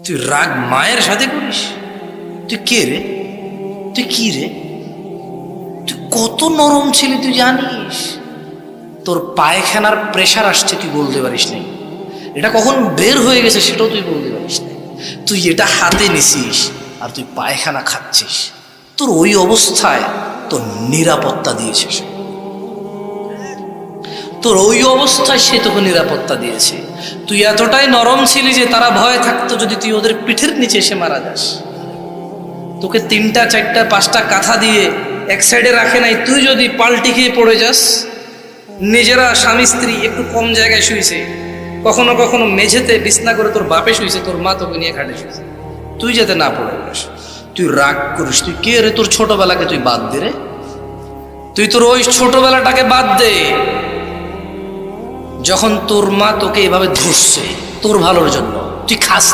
তুই রাগ মায়ের সাথে করিস? তুই কে রে? তুই কি রে? তুই কত নরম ছিলি তুই জানিস? তোর পায়খানার প্রেশার আসছে তুই বলতে পারিস নাই, এটা কখন বের হয়ে গেছে সেটাও তুই বলতে পারিস নাই। তুই এটা হাতে নিছিস আর তুই পায়খানা খাচ্ছিস। তোর ওই অবস্থায় তোর নিরাপত্তা দিয়েছে সে, তোর ওই অবস্থায় সে তোকে নিরাপত্তা দিয়েছে। তুই এতটাই নরম ছিলি যে তারা ভয় থাকতো যদি তুই ওদের পিঠের নিচে এসে মারা যাস। তোকে 3টা 4টা 5টা কাঁথা দিয়ে এক সাইডে রাখে নাই, তুই যদি পাল্টি খেয়ে পড়ে যাস। নিজেরা স্বামী স্ত্রী একটু কম জায়গায় শুয়েছে, কখনো কখনো মেঝেতে বিছনা করে তোর বাপে শুয়েছে, তোর মা তোকে নিয়ে খাটে শুয়েছে, তুই যাতে না পড়ে যাস। তুই রাগ করিস? তুই কে রে? তোর ছোটবেলাকে তুই বাদ দে রে, তুই তোর ওই ছোটবেলাটাকে বাদ দে যখন তোর মা তোকে এভাবে ধরছে তোর ভালোর জন্য। তুই খাস